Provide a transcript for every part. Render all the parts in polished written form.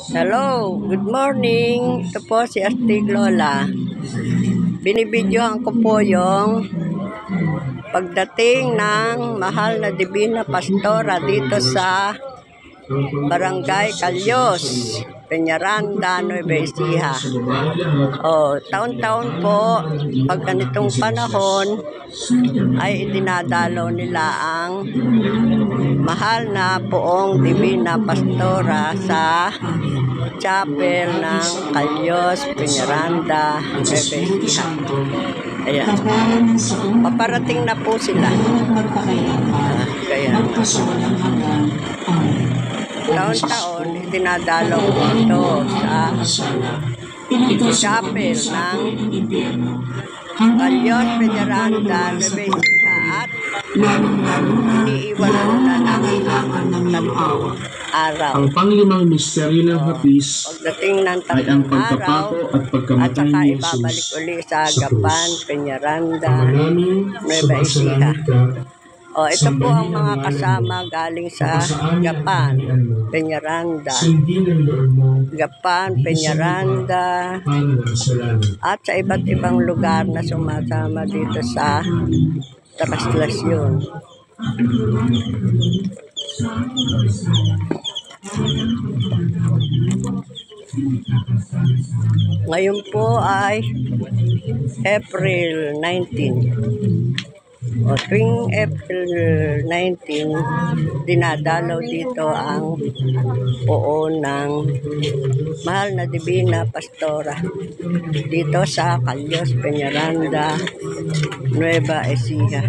Hello, good morning. Ito po si Astig Lola. Binibidyohan ko po yung pagdating ng mahal na Divina Pastora dito sa Barangay Calyos, Peñaranda, Nueva Ecija. Taon-taon po, pag ganitong panahon, ay idinadalaw nila ang mahal na poong Divina Pastora sa chapel ng Calyos, Peñaranda, Nueva Ecija. Ayan. Paparating na po sila. Kaya taon-taon dinadalaw ito sa chapel ng Calyos, Peñaranda, Nueva Ecija at iniiwan muna ng araw. Ang panglimang misteryo ng hapis pagdating ng ay ang araw pagkapako at at pagkamatay saka ni ibabalik Jesus uli sa sa Gapan, krus. Peñaranda, Ama namin, Nueva Ecija. sumasalangit ka. Ito po ang mga kasama galing sa Gapan, Peñaranda, Sundin ang loob mo Gapan, Peñaranda, para sa langit. at sa iba't ibang lugar na sumasama dito sa traslasyon. Ngayon po ay April 19. Tuwing April 19, dinadalaw dito ang poon ng mahal na Divina Pastora dito sa Calyos, Peñaranda, Nueva Ecija.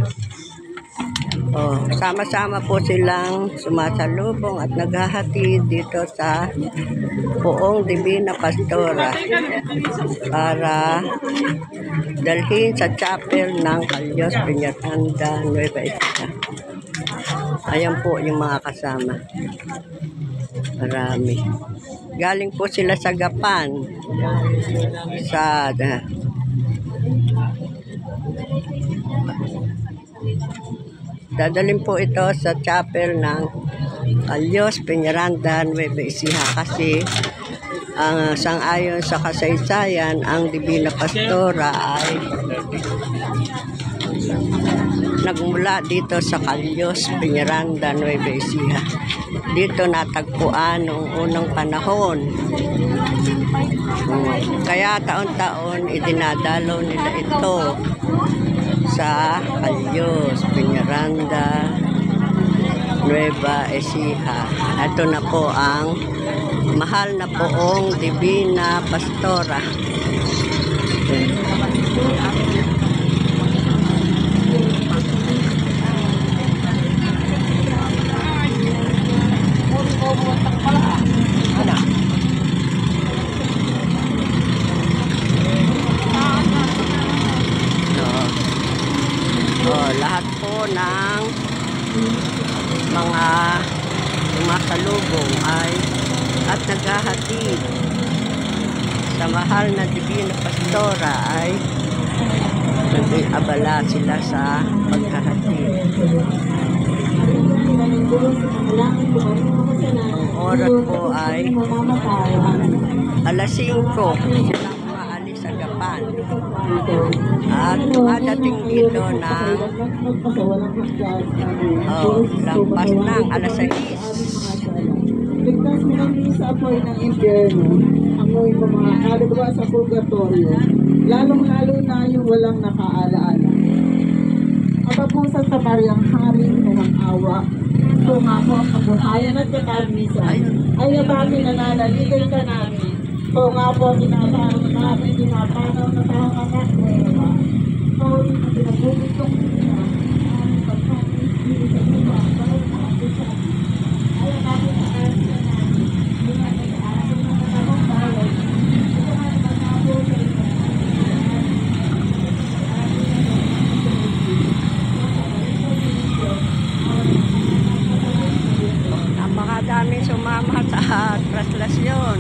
Sama-sama po silang sumasalubong at naghahatid dito sa poong Divina Pastora para dalhin sa chapel ng Calyos, Peñaranda, Nueva Ecija. Ayan po yung mga kasama. Marami. Galing po sila sa Gapan. Dadalhin po ito sa chapel ng Calyos, Peñaranda, Nueva Ecija kasi ang sang-ayon sa kasaysayan, ang Divina Pastora ay nagmula dito sa Calyos, Peñaranda, Nueva Ecija. Dito natagpuan noong unang panahon. Kaya taon-taon idinadalaw nila ito sa Calyos, Peñaranda, Nueva Ecija. Ito na po ang mahal na poong Divina Pastora. Lahat po ng mga sumasalubong ay at naghahatid sa mahal na Divina Pastora ay nag-abala sila sa paghahatid. Ang oras po ay alas 5 silang maalis sa Gapan at madating dito na lampas ng alas 6. Ligtas mo kami sa apoy ng impyerno, amoy mo mga kaluluwa sa purgatorio, lalong-lalo na yung walang nakaalaala. Aba po sa Mariang Hari ng awa, kung ako ang kabuhayan at katarmisan, ay nabati na nanaligan ka namin. Kung nga po tinatawag namin, tinapanaw na tawang anak mo, diba? Kung na pinagubitong nila, ang pagkakasili sa iba, parang natin sa atin. Ayaw natin na natin na natin. Hindi natin na natin na natabang bahay. Ito nga naman nga po sa iba. Napakadaming sumama sa traslasyon.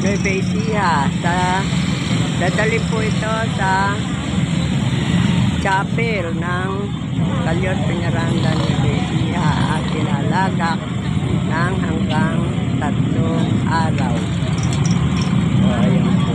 Nueva Ecija. Dadalhin po ito sa chapel ng Calyos Peñaranda Nueva Ecija at ilalagak ng hanggang 3 araw. So, ayan po.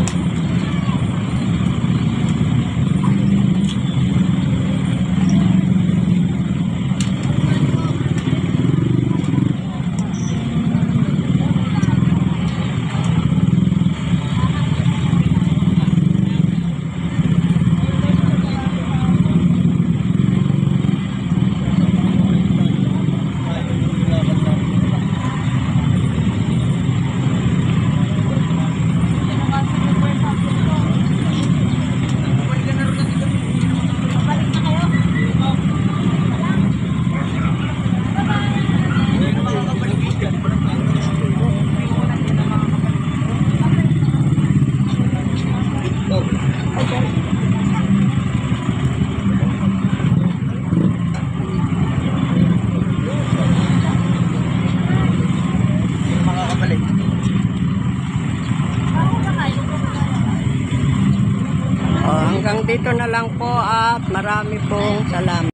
Hanggang dito na lang po at marami pong salamat.